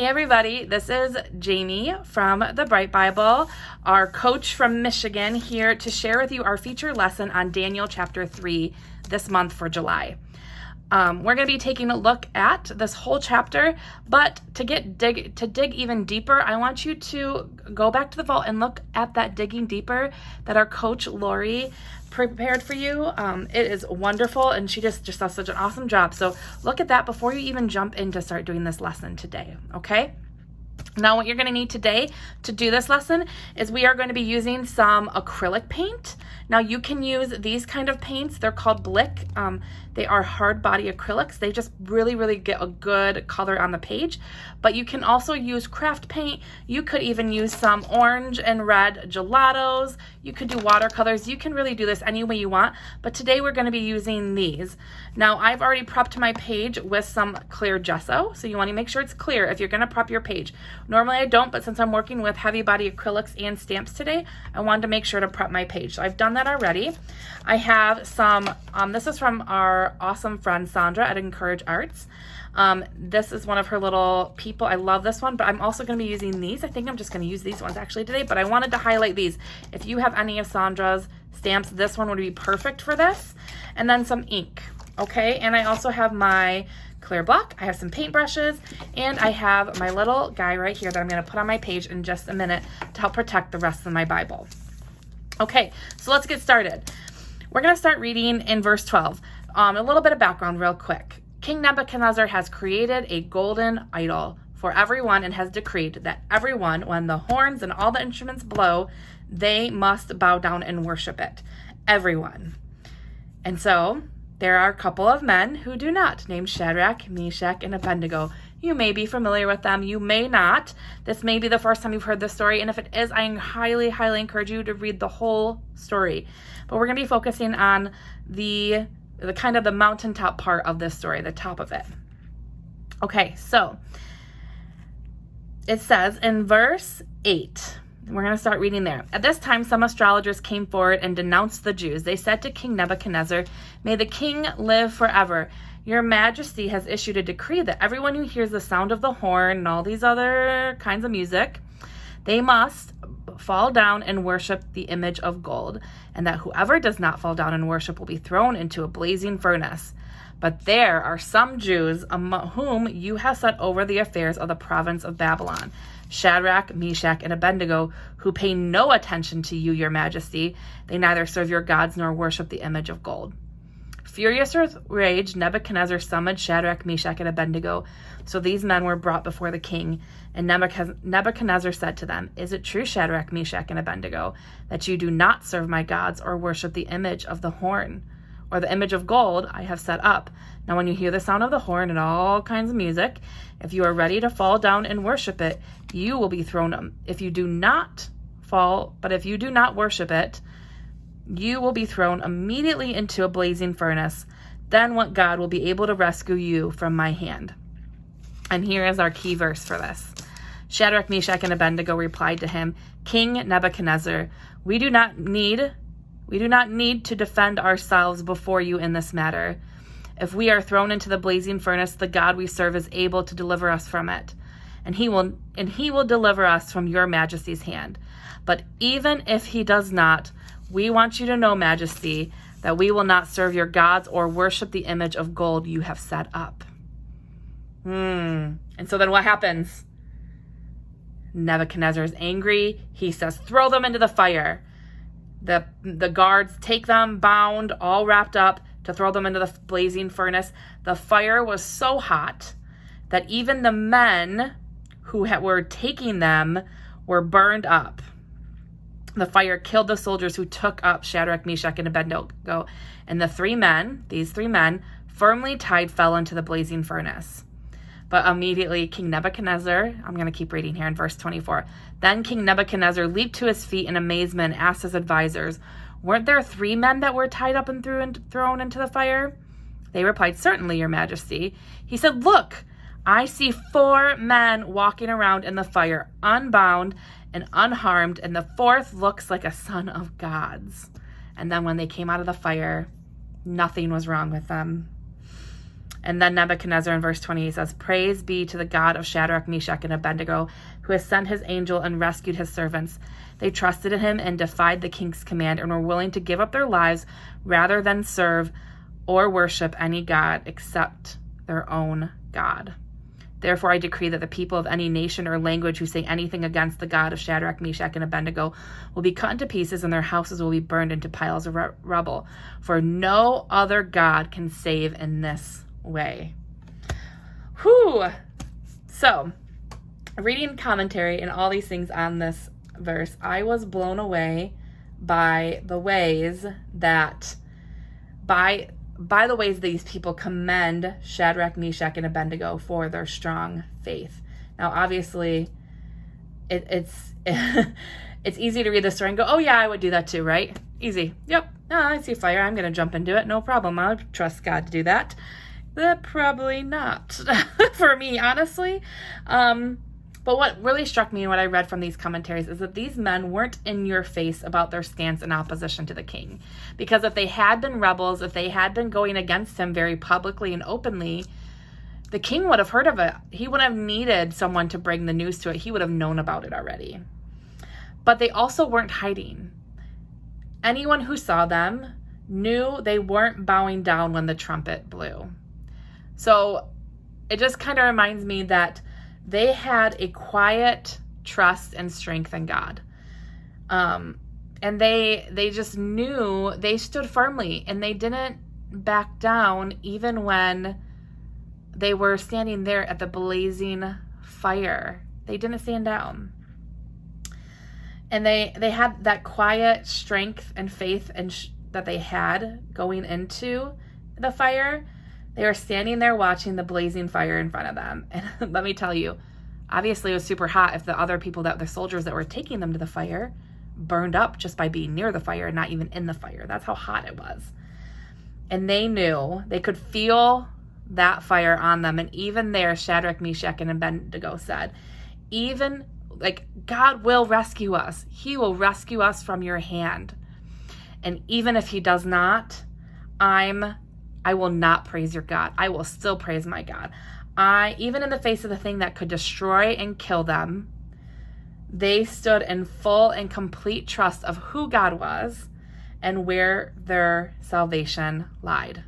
Hey everybody, this is Jamie from the Bright Bible, our coach from Michigan, here to share with you our feature lesson on Daniel chapter 3 this month for July. We're going to be taking a look at this whole chapter, but to dig even deeper, I want you to go back to the vault and look at that digging deeper that our coach Lori prepared for you. It is wonderful, and she just does such an awesome job. So look at that before you even jump in to start doing this lesson today, okay? Now what you're going to need today to do this lesson is we are going to be using some acrylic paint. Now you can use these kind of paints. They're called Blick. They are hard body acrylics. They just really get a good color on the page. But you can also use craft paint. You could even use some orange and red gelatos. You could do watercolors. You can really do this any way you want. But today we're going to be using these. Now I've already prepped my page with some clear gesso. So you want to make sure it's clear if you're going to prep your page. Normally I don't, but since I'm working with heavy body acrylics and stamps today, I wanted to make sure to prep my page. So I've done that already. I have some, this is from our awesome friend Sandra at Encourage Arts. This is one of her little people. I love this one, but I'm also going to be using these. I think I'm just going to use these ones actually today, but I wanted to highlight these. If you have any of Sandra's stamps, this one would be perfect for this. And then some ink, okay? And I also have my clear block. I have some paintbrushes, and I have my little guy right here that I'm going to put on my page in just a minute to help protect the rest of my Bible. Okay, so let's get started. We're going to start reading in verse 12. A little bit of background real quick. King Nebuchadnezzar has created a golden idol for everyone and has decreed that everyone, when the horns and all the instruments blow, they must bow down and worship it. Everyone. And so there are a couple of men who do not, named Shadrach, Meshach, and Abednego. You may be familiar with them. You may not. This may be the first time you've heard this story, and if it is, I highly encourage you to read the whole story. But we're going to be focusing on the kind of the mountaintop part of this story, the top of it. Okay, so it says in verse 8, we're going to start reading there. At this time, some astrologers came forward and denounced the Jews. They said to King Nebuchadnezzar, "May the king live forever. Your majesty has issued a decree that everyone who hears the sound of the horn and all these other kinds of music, they must fall down and worship the image of gold, and that whoever does not fall down and worship will be thrown into a blazing furnace. But there are some Jews among whom you have set over the affairs of the province of Babylon, Shadrach, Meshach, and Abednego, who pay no attention to you, your majesty. They neither serve your gods nor worship the image of gold." Furious with rage, Nebuchadnezzar summoned Shadrach, Meshach, and Abednego. So these men were brought before the king, and Nebuchadnezzar said to them, "Is it true, Shadrach, Meshach, and Abednego, that you do not serve my gods or worship the image of the horn or the image of gold I have set up? Now when you hear the sound of the horn and all kinds of music, if you are ready to fall down and worship it, you will be thrown. If you do not worship it, you will be thrown immediately into a blazing furnace. Then what God will be able to rescue you from my hand?" And here is our key verse for this. Shadrach, Meshach, and Abednego replied to him, "King Nebuchadnezzar, we do not need to defend ourselves before you in this matter. If we are thrown into the blazing furnace, the God we serve is able to deliver us from it, and he will deliver us from your majesty's hand. But even if he does not, we want you to know, majesty, that we will not serve your gods or worship the image of gold you have set up." And so then what happens? Nebuchadnezzar is angry. He says, "Throw them into the fire." The guards take them bound, all wrapped up, to throw them into the blazing furnace. The fire was so hot that even the men who were taking them were burned up. The fire killed the soldiers who took up Shadrach, Meshach, and Abednego, and these three men, firmly tied, fell into the blazing furnace. But immediately King Nebuchadnezzar, I'm going to keep reading here in verse 24. Then King Nebuchadnezzar leaped to his feet in amazement and asked his advisors, "Weren't there 3 men that were tied up and thrown into the fire?" They replied, "Certainly, your majesty." He said, "Look, I see 4 men walking around in the fire, unbound and unharmed, and the 4th looks like a son of gods." And then when they came out of the fire, nothing was wrong with them. And then Nebuchadnezzar in verse 20 says, "Praise be to the God of Shadrach, Meshach, and Abednego, who has sent his angel and rescued his servants. They trusted in him and defied the king's command and were willing to give up their lives rather than serve or worship any god except their own God. Therefore, I decree that the people of any nation or language who say anything against the God of Shadrach, Meshach, and Abednego will be cut into pieces and their houses will be burned into piles of rubble. For no other God can save in this way." Whew. So, reading commentary and all these things on this verse, I was blown away by the ways that, by the ways these people commend Shadrach, Meshach, and Abednego for their strong faith. Now, obviously, it's it's easy to read the story and go, "Oh yeah, I would do that too," right? Easy. Yep. Oh, I see fire. I'm going to jump into it. No problem. I'll trust God to do that. Probably not for me, honestly. But what really struck me and what I read from these commentaries is that these men weren't in your face about their stance in opposition to the king. Because if they had been rebels, if they had been going against him very publicly and openly, the king would have heard of it. He would have needed someone to bring the news to it. He would have known about it already. But they also weren't hiding. Anyone who saw them knew they weren't bowing down when the trumpet blew. So it just kind of reminds me that they had a quiet trust and strength in God. And they just knew, they stood firmly and they didn't back down even when they were standing there at the blazing fire. They didn't stand down. And they had that quiet strength and faith and that they had going into the fire. They were standing there watching the blazing fire in front of them. And let me tell you, obviously it was super hot if the other people, the soldiers that were taking them to the fire, burned up just by being near the fire and not even in the fire. That's how hot it was. And they knew, they could feel that fire on them. And even there, Shadrach, Meshach, and Abednego said, even like, God will rescue us. He will rescue us from your hand. And even if he does not, I will not praise your God. I will still praise my God. Even in the face of the thing that could destroy and kill them, they stood in full and complete trust of who God was and where their salvation lied.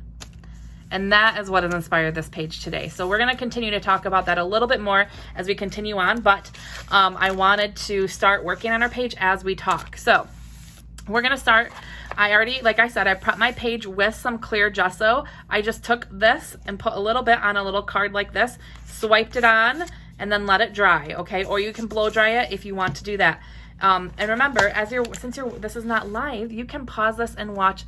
And that is what has inspired this page today. So we're going to continue to talk about that a little bit more as we continue on, but I wanted to start working on our page as we talk. So we're going to start. I already, like I said, I prepped my page with some clear gesso. I just took this and put a little bit on a little card like this, swiped it on, and then let it dry, okay? Or you can blow dry it if you want to do that. And remember, this is not live, you can pause this and watch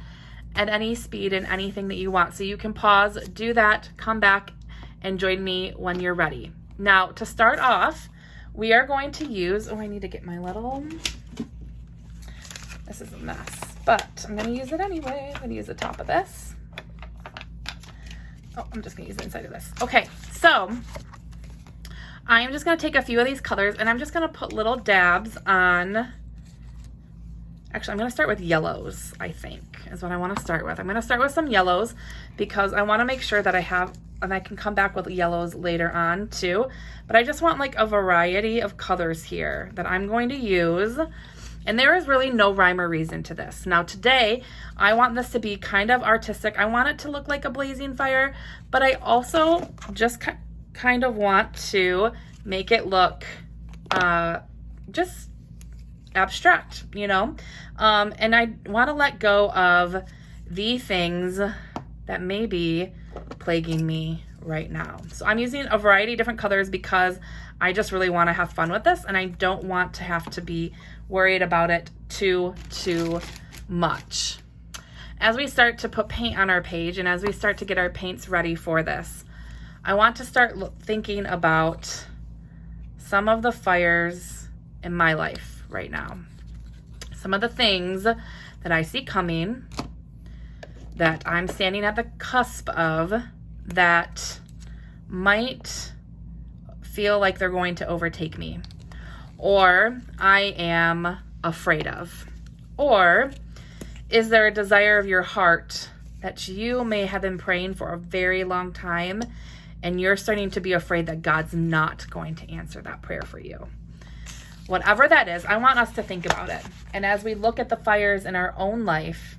at any speed and anything that you want. So you can pause, do that, come back, and join me when you're ready. Now, to start off, we are going to use, I need to get my little, this is a mess. But I'm going to use it anyway. I'm going to use the top of this. Oh, I'm just going to use the inside of this. Okay, so I am just going to take a few of these colors and I'm just going to put little dabs on. Actually, I'm going to start with yellows, I think, is what I want to start with. I'm going to start with some yellows because I want to make sure that I have, and I can come back with yellows later on too. But I just want like a variety of colors here that I'm going to use. And there is really no rhyme or reason to this. Now today, I want this to be kind of artistic. I want it to look like a blazing fire, but I also just kind of want to make it look just abstract, you know? And I want to let go of the things that may be plaguing me right now. So I'm using a variety of different colors because I just really want to have fun with this and I don't want to have to be worried about it too much. As we start to put paint on our page and as we start to get our paints ready for this, I want to start thinking about some of the fires in my life right now. Some of the things that I see coming, that I'm standing at the cusp of, that might feel like they're going to overtake me, or I am afraid of, or is there a desire of your heart that you may have been praying for a very long time, and you're starting to be afraid that God's not going to answer that prayer for you. Whatever that is, I want us to think about it. And as we look at the fires in our own life,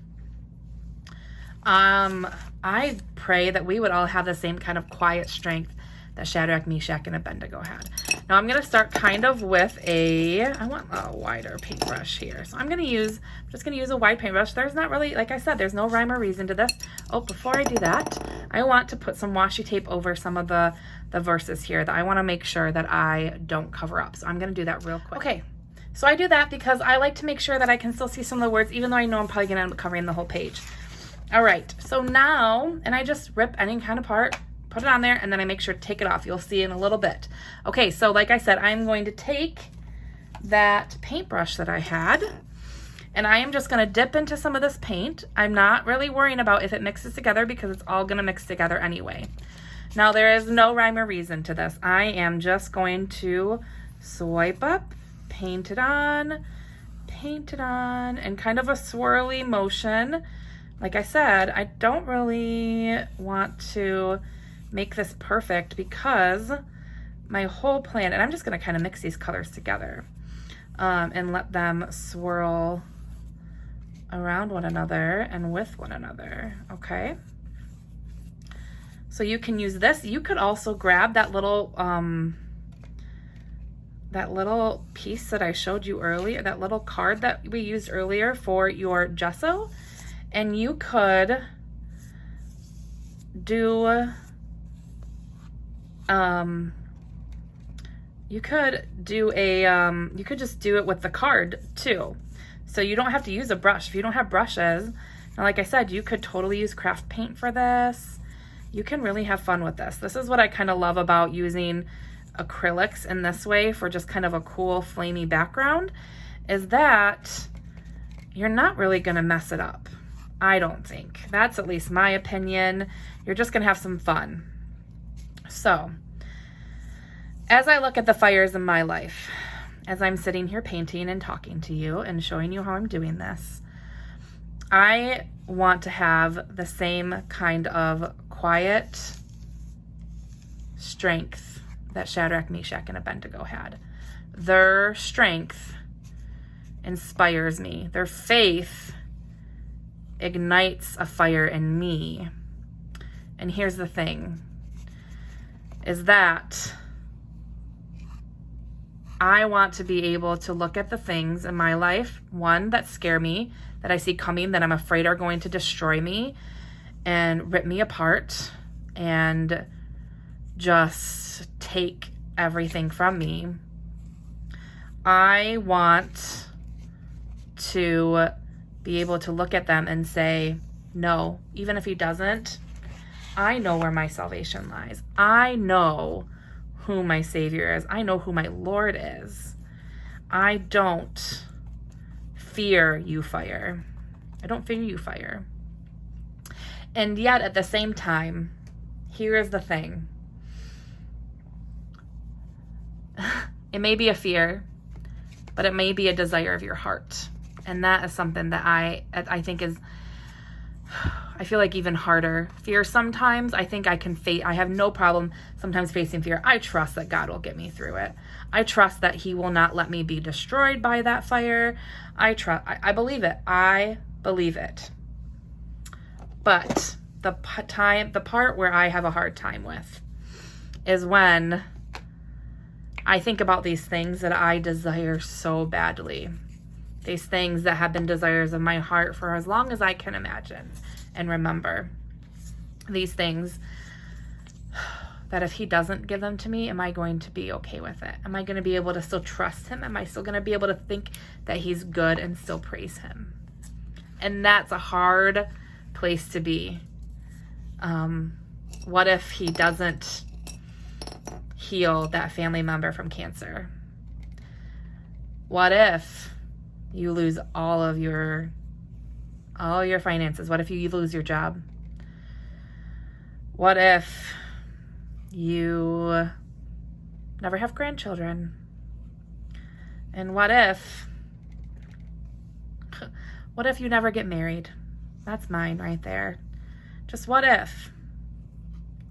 I pray that we would all have the same kind of quiet strength that Shadrach, Meshach, and Abednego had. Now I'm going to start kind of with I want a wider paintbrush here. So I'm just going to use a wide paintbrush. There's not really, like I said, there's no rhyme or reason to this. Oh, before I do that, I want to put some washi tape over some of the verses here that I want to make sure that I don't cover up. So I'm going to do that real quick. Okay. So I do that because I like to make sure that I can still see some of the words, even though I know I'm probably going to end up covering the whole page. All right. So now, and I just rip any kind of part, put it on there, and then I make sure to take it off. You'll see in a little bit. Okay, so like I said, I'm going to take that paintbrush that I had, and I am just going to dip into some of this paint. I'm not really worrying about if it mixes together because it's all going to mix together anyway. Now, there is no rhyme or reason to this. I am just going to swipe up, paint it on, and kind of a swirly motion. Like I said, I don't really want to make this perfect because my whole plan, and I'm just going to kind of mix these colors together and let them swirl around one another and with one another. Okay. So you can use this. You could also grab that little piece that I showed you earlier, that little card that we used earlier for your gesso, and you could do you could just do it with the card too. So you don't have to use a brush. If you don't have brushes, now like I said, you could totally use craft paint for this. You can really have fun with this. This is what I kind of love about using acrylics in this way for just kind of a cool flamey background, is that you're not really gonna mess it up. I don't think. That's at least my opinion. You're just gonna have some fun. So, as I look at the fires in my life, as I'm sitting here painting and talking to you and showing you how I'm doing this, I want to have the same kind of quiet strength that Shadrach, Meshach, and Abednego had. Their strength inspires me. Their faith ignites a fire in me. And here's the thing, is that I want to be able to look at the things in my life, one, that scare me, that I see coming, that I'm afraid are going to destroy me and rip me apart and just take everything from me. I want to be able to look at them and say, no, even if he doesn't, I know where my salvation lies. I know who my Savior is. I know who my Lord is. I don't fear you, fire. I don't fear you, fire. And yet at the same time, here is the thing. It may be a fear, but it may be a desire of your heart. And that is something that I think is, I feel like, even harder. Fear sometimes, I think I have no problem sometimes facing fear. I trust that God will get me through it. I trust that he will not let me be destroyed by that fire. I believe it. I believe it. But the part where I have a hard time with is when I think about these things that I desire so badly. These things that have been desires of my heart for as long as I can imagine and remember. These things that if he doesn't give them to me, am I going to be okay with it? Am I going to be able to still trust him? Am I still going to be able to think that he's good and still praise him? And that's a hard place to be. What if he doesn't heal that family member from cancer? What if you lose all your finances? What if you lose your job? What if you never have grandchildren? And what if you never get married? That's mine right there. Just what if?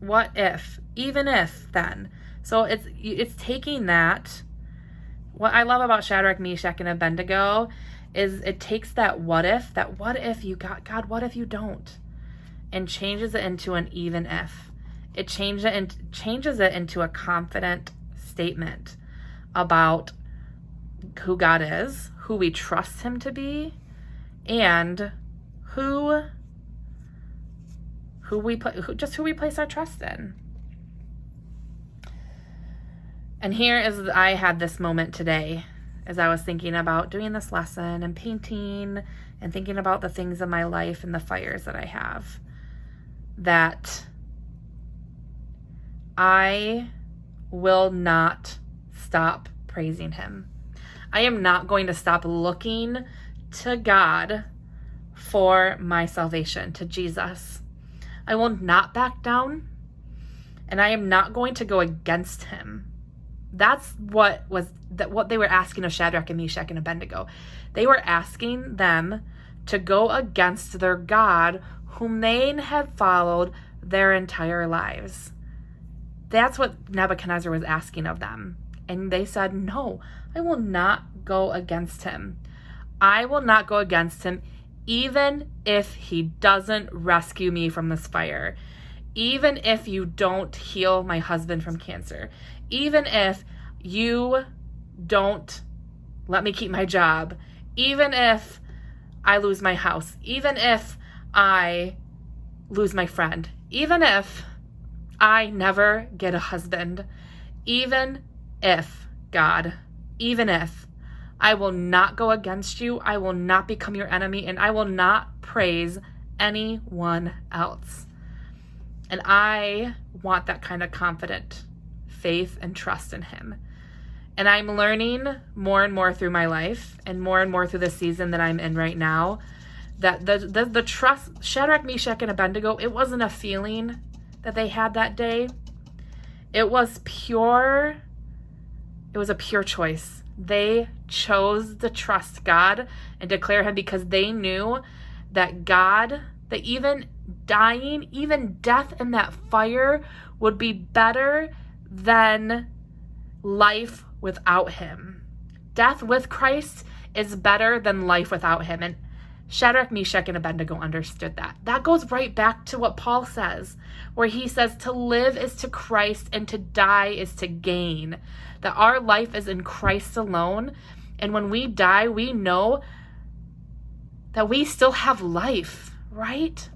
What if? Even if then. So it's taking that. What I love about Shadrach, Meshach, and Abednego is it takes that what if you got, God, what if you don't? And changes it into an even if. It changes it into a confident statement about who God is, who we trust him to be, and who we place our trust in. And I had this moment today as I was thinking about doing this lesson and painting and thinking about the things in my life and the fires that I have, that I will not stop praising him. I am not going to stop looking to God for my salvation, to Jesus. I will not back down, and I am not going to go against him. That's what they were asking of Shadrach and Meshach and Abednego. They were asking them to go against their God, whom they had followed their entire lives. That's what Nebuchadnezzar was asking of them. And they said, no, I will not go against him. I will not go against him, even if he doesn't rescue me from this fire. Even if you don't heal my husband from cancer. Even if you don't let me keep my job. Even if I lose my house. Even if I lose my friend. Even if I never get a husband. Even if, God, even if, I will not go against you. I will not become your enemy, and I will not praise anyone else. And I want that kind of confident faith and trust in him. And I'm learning more and more through my life and more through the season that I'm in right now, that the trust, Shadrach, Meshach, and Abednego, it wasn't a feeling that they had that day. It was a pure choice. They chose to trust God and declare him because they knew that God, that even dying, even death in that fire would be better than life without him. Death with Christ is better than life without him. And Shadrach, Meshach, and Abednego understood that. That goes right back to what Paul says, where he says to live is to Christ and to die is to gain. That our life is in Christ alone. And when we die, we know that we still have life, right?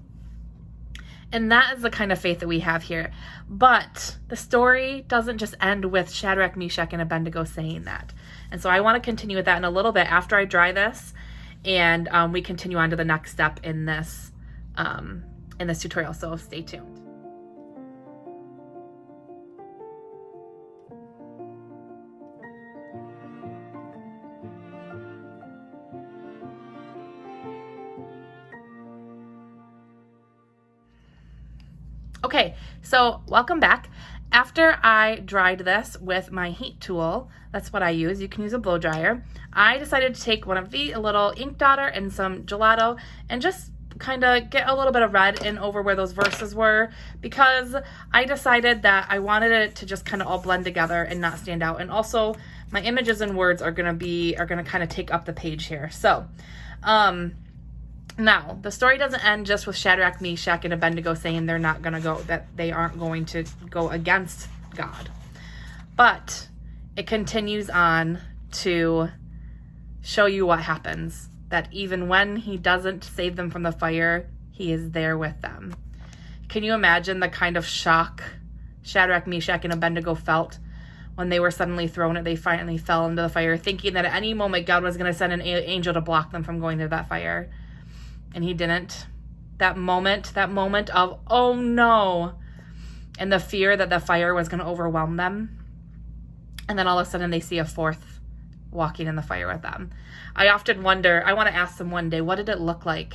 And that is the kind of faith that we have here. But the story doesn't just end with Shadrach, Meshach, and Abednego saying that. And so I want to continue with that in a little bit after I dry this, and we continue on to the next step in this tutorial. So stay tuned. Okay, so welcome back. After I dried this with my heat tool, that's what I use. You can use a blow dryer. I decided to take one of a little ink dotter and some gelato and just kind of get a little bit of red in over where those verses were, because I decided that I wanted it to just kind of all blend together and not stand out. And also my images and words are going to kind of take up the page here. So, now, the story doesn't end just with Shadrach, Meshach, and Abednego saying that they aren't going to go against God. But it continues on to show you what happens. That even when he doesn't save them from the fire, he is there with them. Can you imagine the kind of shock Shadrach, Meshach, and Abednego felt when they were suddenly they finally fell into the fire, thinking that at any moment God was going to send an angel to block them from going through that fire? And he didn't. That moment of, oh no, and the fear that the fire was going to overwhelm them. And then all of a sudden they see a fourth walking in the fire with them. I often wonder, I want to ask them one day, what did it look like?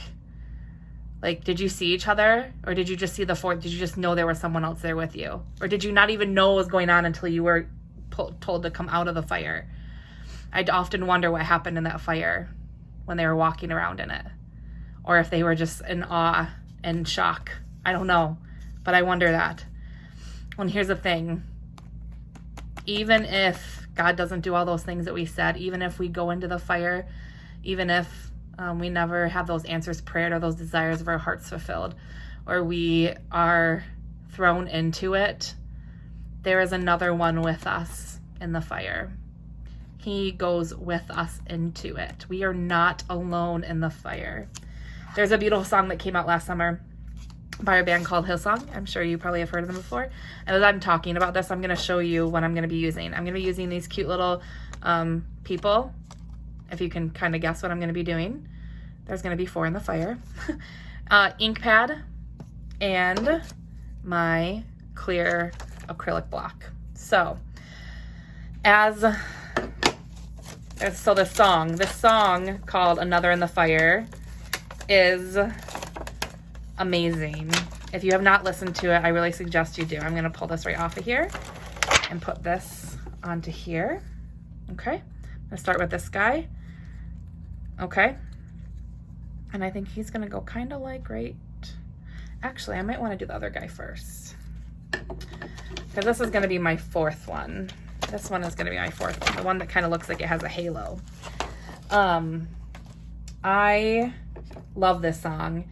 Like, did you see each other? Or did you just see the fourth? Did you just know there was someone else there with you? Or did you not even know what was going on until you were told to come out of the fire? I'd often wonder what happened in that fire when they were walking around in it. Or if they were just in awe and shock I don't know, but I wonder that. Well, here's the thing. Even if God doesn't do all those things that we said, even if we go into the fire, even if we never have those answers prayed or those desires of our hearts fulfilled, or we are thrown into it, there is another one with us in the fire. He goes with us into it. We are not alone in the fire. There's a beautiful song that came out last summer by a band called Hillsong. I'm sure you probably have heard of them before. And as I'm talking about this, I'm going to show you what I'm going to be using. I'm going to be using these cute little people. If you can kind of guess what I'm going to be doing. There's going to be 4 in the fire. Ink pad and my clear acrylic block. So this song called Another in the Fire is amazing. If you have not listened to it, I really suggest you do. I'm going to pull this right off of here and put this onto here. Okay. I'm going to start with this guy. Okay. And I think he's going to go kind of like right. Actually, I might want to do the other guy first, because this is going to be my 4th one. This one is going to be my 4th one, the one that kind of looks like it has a halo. I love this song,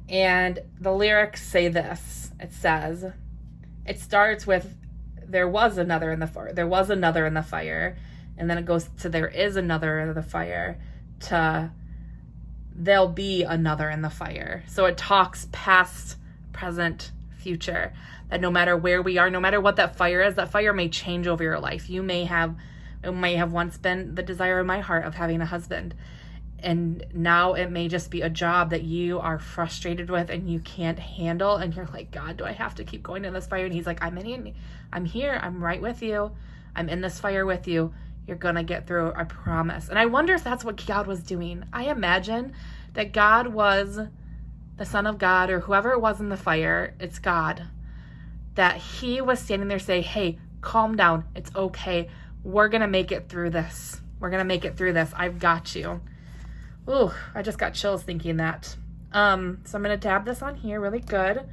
and the lyrics say this. It says, it starts with, there was another in the fire. There was another in the fire. And then it goes to, there is another in the fire, to, there'll be another in the fire. So it talks past, present, future. That no matter where we are, no matter what that fire may change over your life. It may have once been the desire of my heart of having a husband. And now it may just be a job that you are frustrated with and you can't handle. And you're like, God, do I have to keep going in this fire? And he's like, I'm here. I'm right with you. I'm in this fire with you. You're going to get through, I promise. And I wonder if that's what God was doing. I imagine that God was the Son of God, or whoever it was in the fire, it's God, that he was standing there saying, hey, calm down. It's okay. We're going to make it through this. We're going to make it through this. I've got you. Ooh, I just got chills thinking that. So I'm going to dab this on here really good.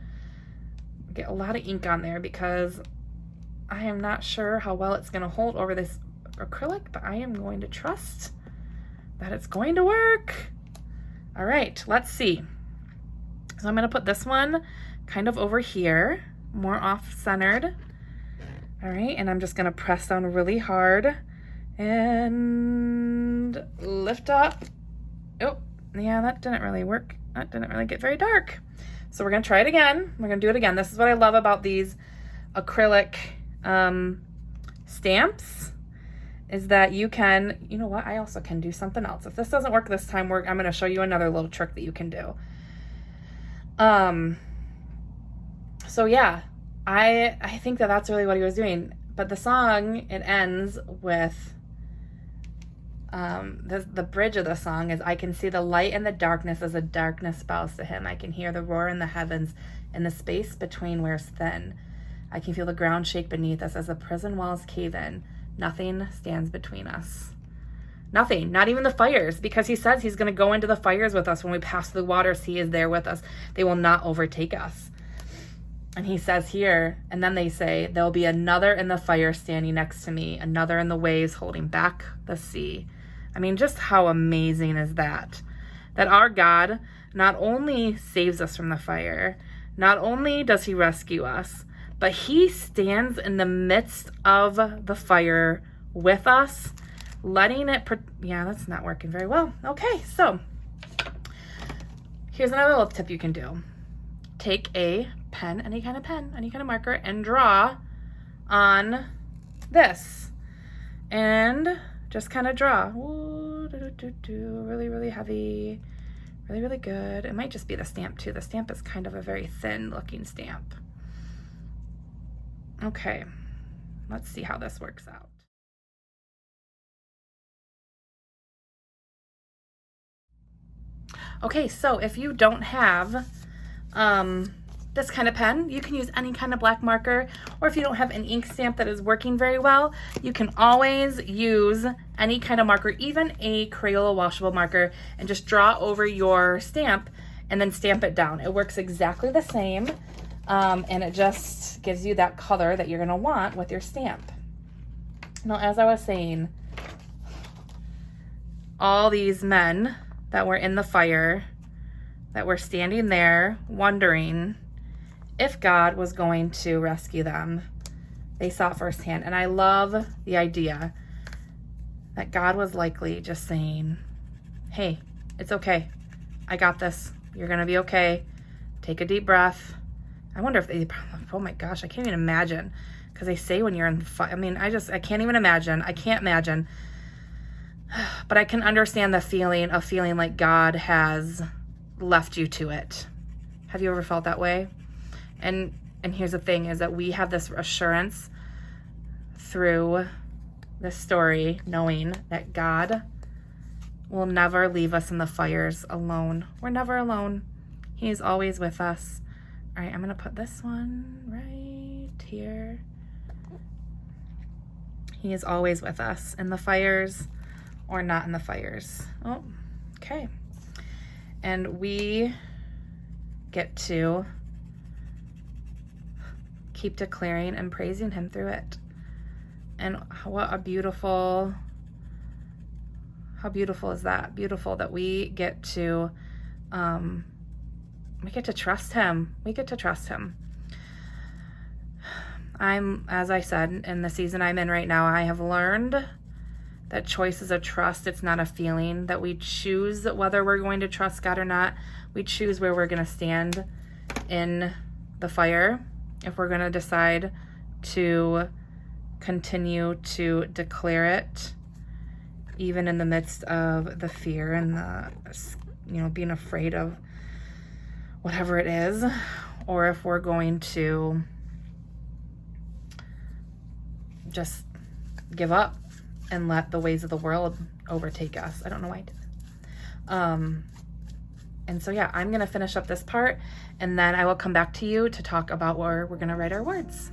Get a lot of ink on there because I am not sure how well it's going to hold over this acrylic, but I am going to trust that it's going to work. All right, let's see. So I'm going to put this one kind of over here, more off-centered. All right, and I'm just going to press down really hard and lift up. Oh, yeah, that didn't really work. That didn't really get very dark. So we're going to try it again. We're going to do it again. This is what I love about these acrylic stamps, is that you can, you know what, I also can do something else. If this doesn't work this time, I'm going to show you another little trick that you can do. So yeah, I think that that's really what he was doing. But the song, it ends with, the bridge of the song is, I can see the light in the darkness as the darkness bows to him. I can hear the roar in the heavens, and the space between wears thin. I can feel the ground shake beneath us as the prison walls cave in. Nothing stands between us. Nothing, not even the fires, because he says he's going to go into the fires with us. When we pass through the waters, he is there with us. They will not overtake us. And he says here, and then they say, there'll be another in the fire standing next to me, another in the waves holding back the sea. I mean, just how amazing is that? That our God not only saves us from the fire, not only does he rescue us, but he stands in the midst of the fire with us, letting it, yeah, that's not working very well. Okay, so here's another little tip you can do. Take a pen, any kind of marker, and draw on this. And just kind of draw. Ooh, really, really heavy. Really, really good. It might just be the stamp too. The stamp is kind of a very thin looking stamp. Okay, let's see how this works out. Okay, so if you don't have this kind of pen, you can use any kind of black marker, or if you don't have an ink stamp that is working very well, you can always use any kind of marker, even a Crayola washable marker, and just draw over your stamp and then stamp it down. It works exactly the same, and it just gives you that color that you're gonna want with your stamp. Now, as I was saying, all these men that were in the fire, that were standing there wondering if God was going to rescue them, they saw it firsthand. And I love the idea that God was likely just saying, hey, it's okay. I got this. You're going to be okay. Take a deep breath. I wonder if they, oh my gosh, I can't even imagine. Because they say when you're in fire, I mean, I can't even imagine. I can't imagine. But I can understand the feeling of feeling like God has left you to it. Have you ever felt that way? And here's the thing, is that we have this assurance through this story, knowing that God will never leave us in the fires alone. We're never alone. He is always with us. All right, I'm gonna put this one right here. He is always with us in the fires or not in the fires. Oh, okay. And we get to keep declaring and praising him through it. And what a beautiful, how beautiful is that? Beautiful that we get to trust him. We get to trust him. As I said, in the season I'm in right now, I have learned that choice is a trust. It's not a feeling, that we choose whether we're going to trust God or not. We choose where we're going to stand in the fire. If we're going to decide to continue to declare it, even in the midst of the fear and the, being afraid of whatever it is, or if we're going to just give up and let the ways of the world overtake us. I don't know why I did that. And so, yeah, I'm going to finish up this part, and then I will come back to you to talk about where we're going to write our words.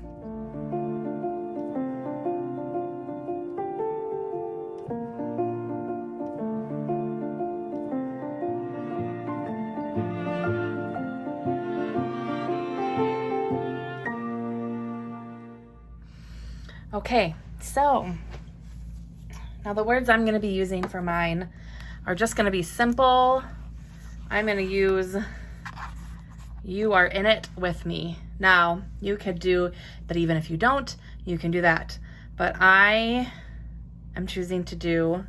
Okay, so now the words I'm going to be using for mine are just going to be simple. I'm going to use "You are in it with me." Now, you could do, but even if you don't, you can do that. But I am choosing to do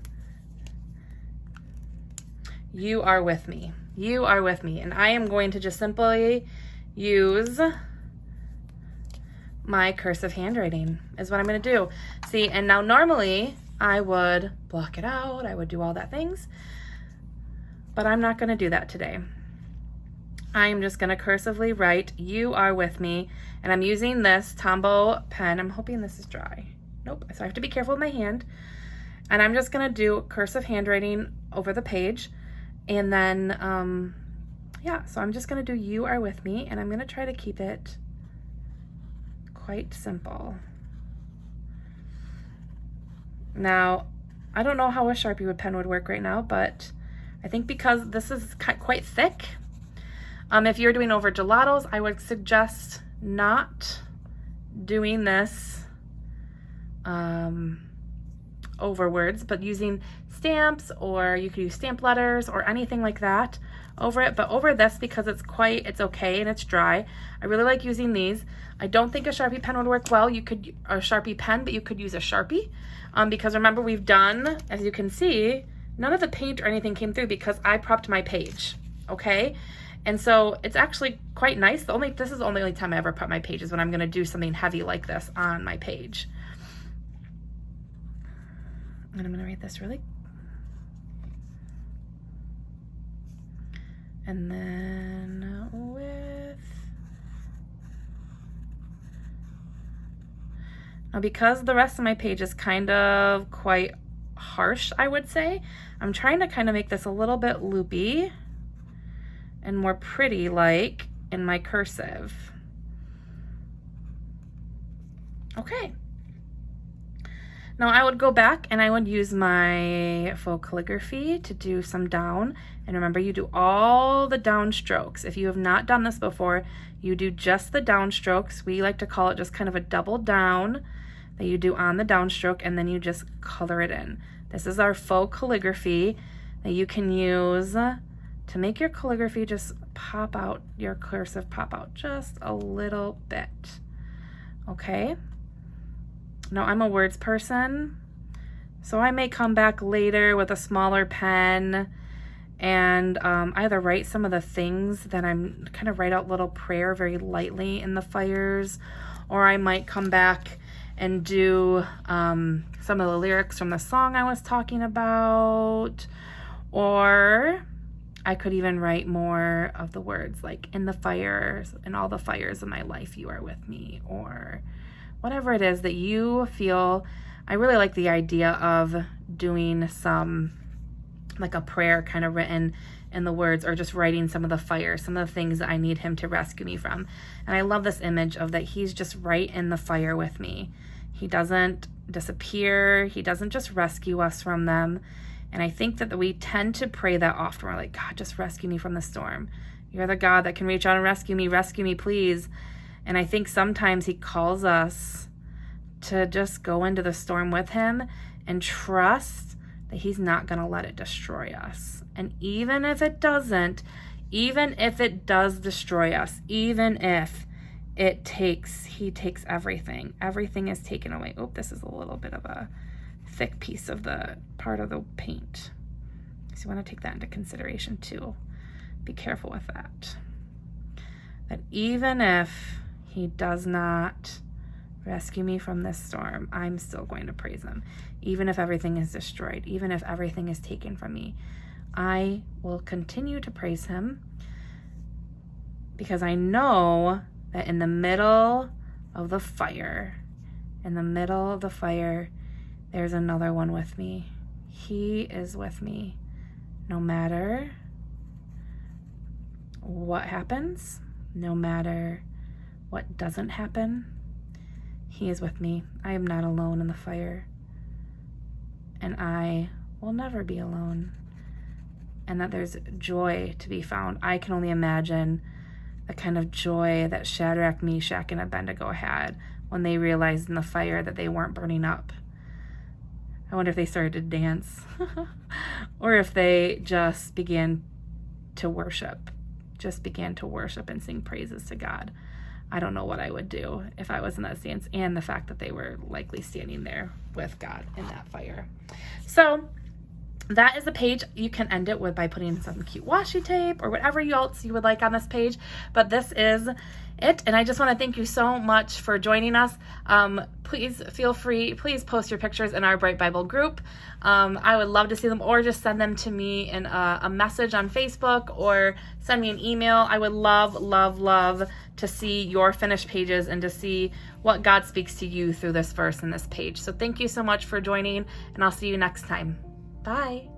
"You are with me." You are with me. And I am going to just simply use my cursive handwriting is what I'm going to do. See, and now normally I would block it out. I would do all that things. But I'm not going to do that today. I'm just going to cursively write "You are with me." And I'm using this Tombow pen. I'm hoping this is dry. Nope. So I have to be careful with my hand. And I'm just going to do cursive handwriting over the page. And then, yeah, so I'm just going to do "You are with me." And I'm going to try to keep it quite simple. Now, I don't know how a Sharpie pen would work right now, but I think because this is quite thick, if you're doing over gelatos, I would suggest not doing this over words, but using stamps, or you could use stamp letters or anything like that over it. But over this, because it's okay and it's dry, I really like using these. I don't think a Sharpie pen would work well. You could a Sharpie pen, but you could use a Sharpie because remember, we've done, as you can see, none of the paint or anything came through because I prepped my page, okay? And so it's actually quite nice. This is the only time I ever prep my page is when I'm going to do something heavy like this on my page. And I'm going to write this really. And then now, because the rest of my page is kind of quite harsh, I would say, I'm trying to kind of make this a little bit loopy and more pretty like in my cursive. Okay. Now I would go back and I would use my faux calligraphy to do some down. And remember, you do all the down strokes. If you have not done this before, you do just the down strokes. We like to call it just kind of a double down that you do on the downstroke, and then you just color it in. This is our faux calligraphy that you can use to make your calligraphy just pop out, your cursive pop out just a little bit. Okay? Now I'm a words person, so I may come back later with a smaller pen and either write some of the things that I'm kind of write out little prayer very lightly in the fires, or I might come back and do some of the lyrics from the song I was talking about, or I could even write more of the words like in the fires, in all the fires of my life you are with me, or whatever it is that you feel. I really like the idea of doing some, like a prayer kind of written in the words, or just writing some of the fire, some of the things that I need him to rescue me from. And I love this image of that he's just right in the fire with me. He doesn't disappear. He doesn't just rescue us from them. And I think that we tend to pray that often. We're like, God, just rescue me from the storm. You're the God that can reach out and rescue me, please. And I think sometimes he calls us to just go into the storm with him and trust that he's not going to let it destroy us. And even if it doesn't, even if it does destroy us, even if he takes everything is taken away. Oh, this is a little bit of a thick piece of the part of the paint. So you want to take that into consideration too. Be careful with that. That even if he does not rescue me from this storm, I'm still going to praise him. Even if everything is destroyed, even if everything is taken from me, I will continue to praise him, because I know that in the middle of the fire, there's another one with me. He is with me no matter what happens, no matter what doesn't happen. He is with me. I am not alone in the fire, and I will never be alone, and that there's joy to be found. I can only imagine the kind of joy that Shadrach, Meshach, and Abednego had when they realized in the fire that they weren't burning up. I wonder if they started to dance or if they just began to worship and sing praises to God. I don't know what I would do if I was in that stance, and the fact that they were likely standing there with God in that fire. So that is the page. You can end it by putting some cute washi tape or whatever else you would like on this page. But this is it. And I just want to thank you so much for joining us. Please feel free. Please post your pictures in our Bright Bible group. I would love to see them, or just send them to me in a message on Facebook, or send me an email. I would love, love, love to see your finished pages and to see what God speaks to you through this verse and this page. So thank you so much for joining, and I'll see you next time. Bye.